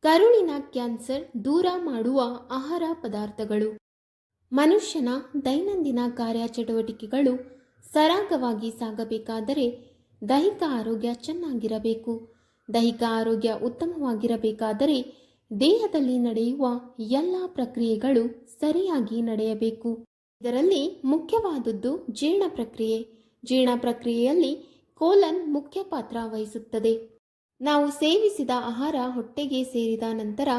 ಕರುಳಿನ ಕ್ಯಾನ್ಸರ್ ದೂರ ಮಾಡುವ ಆಹಾರ ಪದಾರ್ಥಗಳು. ಮನುಷ್ಯನ ದೈನಂದಿನ ಕಾರ್ಯಚಟುವಟಿಕೆಗಳು ಸರಾಗವಾಗಿ ಸಾಗಬೇಕಾದರೆ ದೈಹಿಕ ಆರೋಗ್ಯ ಚೆನ್ನಾಗಿರಬೇಕು. ದೈಹಿಕ ಆರೋಗ್ಯ ಉತ್ತಮವಾಗಿರಬೇಕಾದರೆ ದೇಹದಲ್ಲಿ ನಡೆಯುವ ಎಲ್ಲ ಪ್ರಕ್ರಿಯೆಗಳು ಸರಿಯಾಗಿ ನಡೆಯಬೇಕು. ಇದರಲ್ಲಿ ಮುಖ್ಯವಾದದ್ದು ಜೀರ್ಣ ಪ್ರಕ್ರಿಯೆ. ಜೀರ್ಣ ಪ್ರಕ್ರಿಯೆಯಲ್ಲಿ ಕೋಲನ್ ಮುಖ್ಯ ಪಾತ್ರ ವಹಿಸುತ್ತದೆ. ನಾವು ಸೇವಿಸಿದ ಆಹಾರ ಹೊಟ್ಟೆಗೆ ಸೇರಿದ ನಂತರ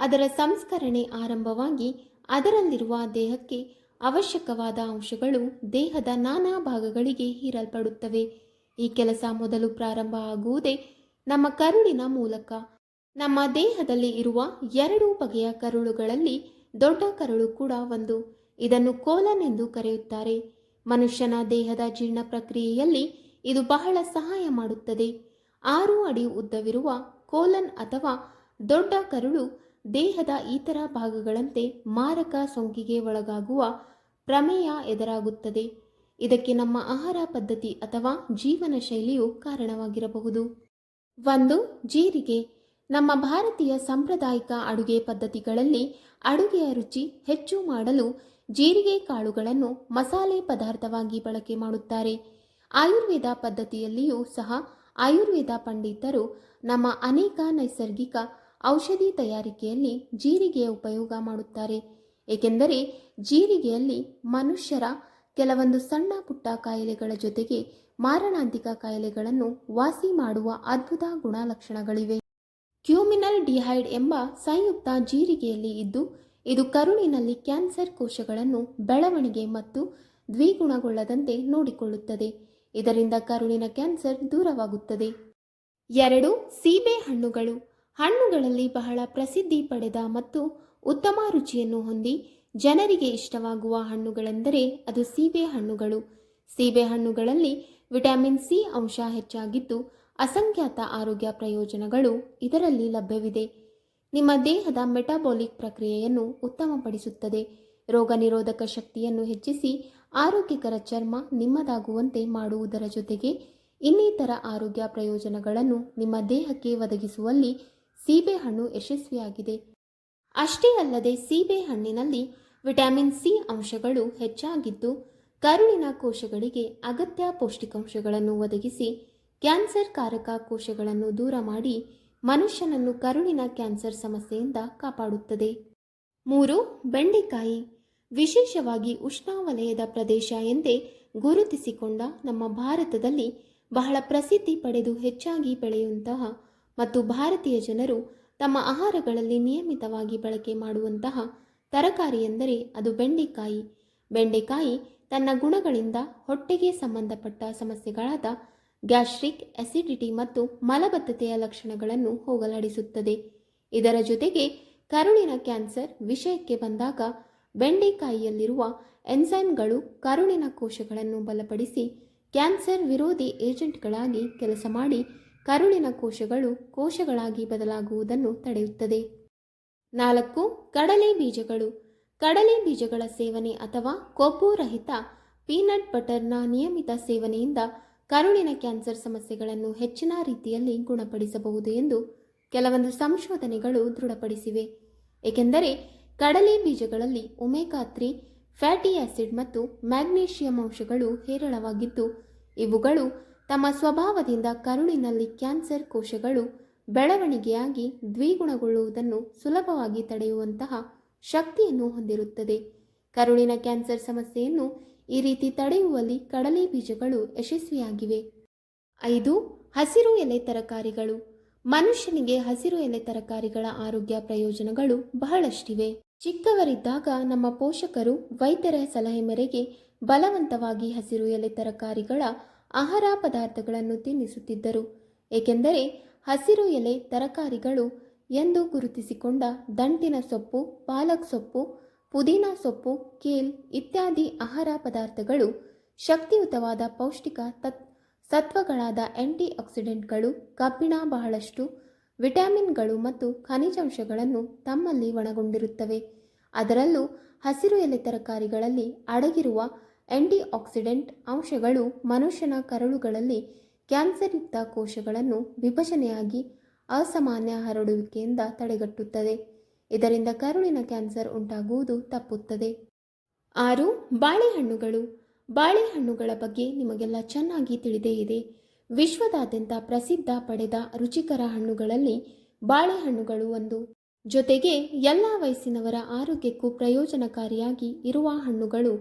ಅದರ ಸಂಸ್ಕರಣೆ ಆರಂಭವಾಗಿ ಅದರಲ್ಲಿರುವ ದೇಹಕ್ಕೆ ಅವಶ್ಯಕವಾದ ಅಂಶಗಳು ದೇಹದ ನಾನಾ ಭಾಗಗಳಿಗೆ ಹೀರಲ್ಪಡುತ್ತವೆ. ಈ ಕೆಲಸ ಮೊದಲು ಪ್ರಾರಂಭ ಆಗುವುದೇ ನಮ್ಮ ಕರುಳಿನ ಮೂಲಕ. ನಮ್ಮ ದೇಹದಲ್ಲಿ ಇರುವ 2 ಬಗೆಯ ಕರುಳುಗಳಲ್ಲಿ ದೊಡ್ಡ ಕರುಳು ಕೂಡ ಒಂದು. ಇದನ್ನು ಕೋಲನ್ ಎಂದು ಕರೆಯುತ್ತಾರೆ. ಮನುಷ್ಯನ ದೇಹದ ಜೀರ್ಣ ಪ್ರಕ್ರಿಯೆಯಲ್ಲಿ ಇದು ಬಹಳ ಸಹಾಯ ಮಾಡುತ್ತದೆ. 6 ಅಡಿ ಉದ್ದವಿರುವ ಕೋಲನ್ ಅಥವಾ ದೊಡ್ಡ ಕರುಳು ದೇಹದ ಇತರ ಭಾಗಗಳಂತೆ ಮಾರಕ ಸೋಂಕಿಗೆ ಒಳಗಾಗುವ ಪ್ರಮೇಯ ಎದುರಾಗುತ್ತದೆ. ಇದಕ್ಕೆ ನಮ್ಮ ಆಹಾರ ಪದ್ಧತಿ ಅಥವಾ ಜೀವನ ಶೈಲಿಯು ಕಾರಣವಾಗಿರಬಹುದು. 1. ಜೀರಿಗೆ. ನಮ್ಮ ಭಾರತೀಯ ಸಾಂಪ್ರದಾಯಿಕ ಅಡುಗೆ ಪದ್ಧತಿಗಳಲ್ಲಿ ಅಡುಗೆಯ ರುಚಿ ಹೆಚ್ಚು ಮಾಡಲು ಜೀರಿಗೆ ಕಾಳುಗಳನ್ನು ಮಸಾಲೆ ಪದಾರ್ಥವಾಗಿ ಬಳಕೆ ಮಾಡುತ್ತಾರೆ. ಆಯುರ್ವೇದ ಪದ್ಧತಿಯಲ್ಲಿಯೂ ಸಹ ಆಯುರ್ವೇದ ಪಂಡಿತರು ನಮ್ಮ ಅನೇಕ ನೈಸರ್ಗಿಕ ಔಷಧಿ ತಯಾರಿಕೆಯಲ್ಲಿ ಜೀರಿಗೆಯ ಉಪಯೋಗ ಮಾಡುತ್ತಾರೆ. ಏಕೆಂದರೆ ಜೀರಿಗೆಯಲ್ಲಿ ಮನುಷ್ಯರ ಕೆಲವೊಂದು ಸಣ್ಣ ಪುಟ್ಟ ಕಾಯಿಲೆಗಳ ಜೊತೆಗೆ ಮಾರಣಾಂತಿಕ ಕಾಯಿಲೆಗಳನ್ನು ವಾಸಿ ಮಾಡುವ ಅದ್ಭುತ ಗುಣಲಕ್ಷಣಗಳಿವೆ. ಕ್ಯೂಮಿನಲ್ ಡಿಹೈಡ್ ಎಂಬ ಸಂಯುಕ್ತ ಜೀರಿಗೆಯಲ್ಲಿ ಇದ್ದು ಇದು ಕರುಳಿನಲ್ಲಿ ಕ್ಯಾನ್ಸರ್ ಕೋಶಗಳನ್ನು ಬೆಳವಣಿಗೆ ಮತ್ತು ದ್ವಿಗುಣಗೊಳ್ಳದಂತೆ ನೋಡಿಕೊಳ್ಳುತ್ತದೆ. ಇದರಿಂದ ಕರುಳಿನ ಕ್ಯಾನ್ಸರ್ ದೂರವಾಗುತ್ತದೆ. 2. ಸೀಬೆ ಹಣ್ಣುಗಳು. ಹಣ್ಣುಗಳಲ್ಲಿ ಬಹಳ ಪ್ರಸಿದ್ಧಿ ಪಡೆದ ಮತ್ತು ಉತ್ತಮ ರುಚಿಯನ್ನು ಹೊಂದಿ ಜನರಿಗೆ ಇಷ್ಟವಾಗುವ ಹಣ್ಣುಗಳೆಂದರೆ ಅದು ಸೀಬೆ ಹಣ್ಣುಗಳು. ಸೀಬೆ ಹಣ್ಣುಗಳಲ್ಲಿ ವಿಟಮಿನ್ ಸಿ ಅಂಶ ಹೆಚ್ಚಾಗಿದ್ದು ಅಸಂಖ್ಯಾತ ಆರೋಗ್ಯ ಪ್ರಯೋಜನಗಳು ಇದರಲ್ಲಿ ಲಭ್ಯವಿದೆ. ನಿಮ್ಮ ದೇಹದ ಮೆಟಾಬಾಲಿಕ್ ಪ್ರಕ್ರಿಯೆಯನ್ನು ಉತ್ತಮಪಡಿಸುತ್ತದೆ. ರೋಗ ನಿರೋಧಕ ಶಕ್ತಿಯನ್ನು ಹೆಚ್ಚಿಸಿ ಆರೋಗ್ಯಕರ ಚರ್ಮ ನಿಮ್ಮದಾಗುವಂತೆ ಮಾಡುವುದರ ಜೊತೆಗೆ ಇನ್ನಿತರ ಆರೋಗ್ಯ ಪ್ರಯೋಜನಗಳನ್ನು ನಿಮ್ಮ ದೇಹಕ್ಕೆ ಒದಗಿಸುವಲ್ಲಿ ಸೀಬೆಹಣ್ಣು ಯಶಸ್ವಿಯಾಗಿದೆ. ಅಷ್ಟೇ ಅಲ್ಲದೆ ಸೀಬೆ ಹಣ್ಣಿನಲ್ಲಿ ವಿಟಮಿನ್ ಸಿ ಅಂಶಗಳು ಹೆಚ್ಚಾಗಿದ್ದು ಕರುಳಿನ ಕೋಶಗಳಿಗೆ ಅಗತ್ಯ ಪೌಷ್ಟಿಕಾಂಶಗಳನ್ನು ಒದಗಿಸಿ ಕ್ಯಾನ್ಸರ್ ಕಾರಕ ಕೋಶಗಳನ್ನು ದೂರ ಮಾಡಿ ಮನುಷ್ಯನನ್ನು ಕರುಳಿನ ಕ್ಯಾನ್ಸರ್ ಸಮಸ್ಯೆಯಿಂದ ಕಾಪಾಡುತ್ತದೆ. 3. ಬೆಂಡೆಕಾಯಿ. ವಿಶೇಷವಾಗಿ ಉಷ್ಣವಲಯದ ಪ್ರದೇಶ ಎಂದೇ ಗುರುತಿಸಿಕೊಂಡ ನಮ್ಮ ಭಾರತದಲ್ಲಿ ಬಹಳ ಪ್ರಸಿದ್ಧಿ ಪಡೆದು ಹೆಚ್ಚಾಗಿ ಬೆಳೆಯುವಂತಹ ಮತ್ತು ಭಾರತೀಯ ಜನರು ತಮ್ಮ ಆಹಾರಗಳಲ್ಲಿ ನಿಯಮಿತವಾಗಿ ಬಳಕೆ ಮಾಡುವಂತಹ ತರಕಾರಿ ಎಂದರೆ ಅದು ಬೆಂಡೆಕಾಯಿ. ಬೆಂಡೆಕಾಯಿ ತನ್ನ ಗುಣಗಳಿಂದ ಹೊಟ್ಟೆಗೆ ಸಂಬಂಧಪಟ್ಟ ಸಮಸ್ಯೆಗಳಾದ ಗ್ಯಾಸ್ಟ್ರಿಕ್, ಅಸಿಡಿಟಿ ಮತ್ತು ಮಲಬದ್ಧತೆಯ ಲಕ್ಷಣಗಳನ್ನು ಹೋಗಲಾಡಿಸುತ್ತದೆ. ಇದರ ಜೊತೆಗೆ ಕರುಳಿನ ಕ್ಯಾನ್ಸರ್ ವಿಷಯಕ್ಕೆ ಬಂದಾಗ ಬೆಂಡೆಕಾಯಿಯಲ್ಲಿರುವ ಎನ್ಸೈಮ್ಗಳು ಕರುಳಿನ ಕೋಶಗಳನ್ನು ಬಲಪಡಿಸಿ ಕ್ಯಾನ್ಸರ್ ವಿರೋಧಿ ಏಜೆಂಟ್ಗಳಾಗಿ ಕೆಲಸ ಮಾಡಿ ಕರುಳಿನ ಕೋಶಗಳು ಕೋಶಗಳಾಗಿ ಬದಲಾಗುವುದನ್ನು ತಡೆಯುತ್ತದೆ. 4. ಕಡಲೆ ಬೀಜಗಳು. ಕಡಲೆ ಬೀಜಗಳ ಸೇವನೆ ಅಥವಾ ಕೊಬ್ಬು ರಹಿತ ಪೀನಟ್ ಬಟರ್ನ ನಿಯಮಿತ ಸೇವನೆಯಿಂದ ಕರುಳಿನ ಕ್ಯಾನ್ಸರ್ ಸಮಸ್ಯೆಗಳನ್ನು ಹೆಚ್ಚಿನ ರೀತಿಯಲ್ಲಿ ಗುಣಪಡಿಸಬಹುದು ಎಂದು ಕೆಲವೊಂದು ಸಂಶೋಧನೆಗಳು ದೃಢಪಡಿಸಿವೆ. ಏಕೆಂದರೆ ಕಡಲೆ ಬೀಜಗಳಲ್ಲಿ ಒಮೆಗಾ 3 ಫ್ಯಾಟಿ ಆಸಿಡ್ ಮತ್ತು ಮ್ಯಾಗ್ನೀಷಿಯಂ ಅಂಶಗಳು ಹೇರಳವಾಗಿದ್ದು ಇವುಗಳು ತಮ್ಮ ಸ್ವಭಾವದಿಂದ ಕರುಳಿನಲ್ಲಿ ಕ್ಯಾನ್ಸರ್ ಕೋಶಗಳು ಬೆಳವಣಿಗೆಯಾಗಿ ದ್ವಿಗುಣಗೊಳ್ಳುವುದನ್ನು ಸುಲಭವಾಗಿ ತಡೆಯುವಂತಹ ಶಕ್ತಿಯನ್ನು ಹೊಂದಿರುತ್ತದೆ. ಕರುಳಿನ ಕ್ಯಾನ್ಸರ್ ಸಮಸ್ಯೆಯನ್ನು ಈ ರೀತಿ ತಡೆಯುವಲ್ಲಿ ಕಡಲೆ ಬೀಜಗಳು ಯಶಸ್ವಿಯಾಗಿವೆ. 5. ಹಸಿರು ಎಲೆ ತರಕಾರಿಗಳು. ಮನುಷ್ಯನಿಗೆ ಹಸಿರು ಎಲೆ ತರಕಾರಿಗಳ ಆರೋಗ್ಯ ಪ್ರಯೋಜನಗಳು ಬಹಳಷ್ಟಿವೆ. ಚಿಕ್ಕವರಿದ್ದಾಗ ನಮ್ಮ ಪೋಷಕರು ವೈದ್ಯರ ಸಲಹೆ ಮೇರೆಗೆ ಬಲವಂತವಾಗಿ ಹಸಿರು ಎಲೆ ತರಕಾರಿಗಳ ಆಹಾರ ಪದಾರ್ಥಗಳನ್ನು ತಿನ್ನಿಸುತ್ತಿದ್ದರು. ಏಕೆಂದರೆ ಹಸಿರು ಎಲೆ ತರಕಾರಿಗಳು ಎಂದು ಗುರುತಿಸಿಕೊಂಡ ದಂಟಿನ ಸೊಪ್ಪು, ಪಾಲಕ್ ಸೊಪ್ಪು, ಪುದೀನಾ ಸೊಪ್ಪು, ಕೇಲ್ ಇತ್ಯಾದಿ ಆಹಾರ ಪದಾರ್ಥಗಳು ಶಕ್ತಿಯುತವಾದ ಪೌಷ್ಟಿಕ ಸತ್ವಗಳಾದ ಆಂಟಿ ಆಕ್ಸಿಡೆಂಟ್ಗಳು, ಕಬ್ಬಿಣ, ಬಹಳಷ್ಟು ವಿಟಮಿನ್ಗಳು ಮತ್ತು ಖನಿಜಾಂಶಗಳನ್ನು ತಮ್ಮಲ್ಲಿ ಒಳಗೊಂಡಿರುತ್ತವೆ. ಅದರಲ್ಲೂ ಹಸಿರು ಎಲೆ ತರಕಾರಿಗಳಲ್ಲಿ ಅಡಗಿರುವ ಆಂಟಿ ಆಕ್ಸಿಡೆಂಟ್ ಅಂಶಗಳು ಮನುಷ್ಯನ ಕರುಳುಗಳಲ್ಲಿ ಕ್ಯಾನ್ಸರ್ಯುಕ್ತ ಕೋಶಗಳನ್ನು ವಿಭಜನೆಯಾಗಿ ಅಸಾಮಾನ್ಯ ಹರಡುವಿಕೆಯಿಂದ ತಡೆಗಟ್ಟುತ್ತದೆ. ಇದರಿಂದ ಕರುಳಿನ ಕ್ಯಾನ್ಸರ್ ಉಂಟಾಗುವುದು ತಪ್ಪುತ್ತದೆ. 6. ಬಾಳೆಹಣ್ಣುಗಳು. ಬಾಳೆಹಣ್ಣುಗಳ ಬಗ್ಗೆ ನಿಮಗೆಲ್ಲ ಚೆನ್ನಾಗಿ ತಿಳಿದೇ ಇದೆ. ವಿಶ್ವದಾದ್ಯಂತ ಪ್ರಸಿದ್ಧ ಪಡೆದ ರುಚಿಕರ ಹಣ್ಣುಗಳಲ್ಲಿ ಬಾಳೆಹಣ್ಣುಗಳು ಒಂದು. ಜೊತೆಗೆ ಎಲ್ಲ ವಯಸ್ಸಿನವರ ಆರೋಗ್ಯಕ್ಕೂ ಪ್ರಯೋಜನಕಾರಿಯಾಗಿ ಇರುವ ಹಣ್ಣುಗಳು.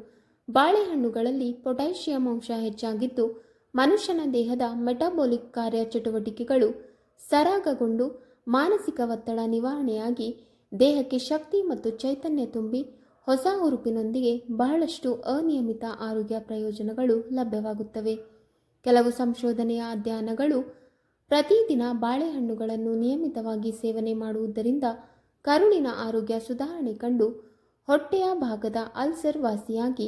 ಬಾಳೆಹಣ್ಣುಗಳಲ್ಲಿ ಪೊಟ್ಯಾಷಿಯಂ ಅಂಶ ಹೆಚ್ಚಾಗಿದ್ದು ಮನುಷ್ಯನ ದೇಹದ ಮೆಟಾಬಾಲಿಕ್ ಕಾರ್ಯಚಟುವಟಿಕೆಗಳು ಸರಾಗಗೊಂಡು ಮಾನಸಿಕ ಒತ್ತಡ ನಿವಾರಣೆಯಾಗಿ ದೇಹಕ್ಕೆ ಶಕ್ತಿ ಮತ್ತು ಚೈತನ್ಯ ತುಂಬಿ ಹೊಸ ಹುರುಪಿನೊಂದಿಗೆ ಬಹಳಷ್ಟು ಅನಿಯಮಿತ ಆರೋಗ್ಯ ಪ್ರಯೋಜನಗಳು ಲಭ್ಯವಾಗುತ್ತವೆ. ಕೆಲವು ಸಂಶೋಧನೆಯ ಅಧ್ಯಯನಗಳು ಪ್ರತಿದಿನ ಬಾಳೆಹಣ್ಣುಗಳನ್ನು ನಿಯಮಿತವಾಗಿ ಸೇವನೆ ಮಾಡುವುದರಿಂದ ಕರುಳಿನ ಆರೋಗ್ಯ ಸುಧಾರಣೆ ಕಂಡು ಹೊಟ್ಟೆಯ ಭಾಗದ ಅಲ್ಸರ್ ವಾಸಿಯಾಗಿ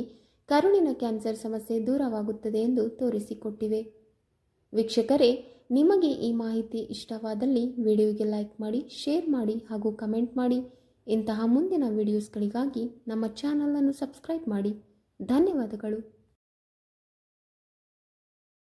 ಕರುಳಿನ ಕ್ಯಾನ್ಸರ್ ಸಮಸ್ಯೆ ದೂರವಾಗುತ್ತದೆ ಎಂದು ತೋರಿಸಿಕೊಟ್ಟಿವೆ. ವೀಕ್ಷಕರೇ, ನಿಮಗೆ ಈ ಮಾಹಿತಿ ಇಷ್ಟವಾದಲ್ಲಿ ವಿಡಿಯೋಗೆ ಲೈಕ್ ಮಾಡಿ, ಶೇರ್ ಮಾಡಿ ಹಾಗೂ ಕಮೆಂಟ್ ಮಾಡಿ. ಇಂತಹ ಮುಂದಿನ ವಿಡಿಯೋಸ್ಗಳಿಗಾಗಿ ನಮ್ಮ ಚಾನಲನ್ನು ಸಬ್ಸ್ಕ್ರೈಬ್ ಮಾಡಿ. ಧನ್ಯವಾದಗಳು.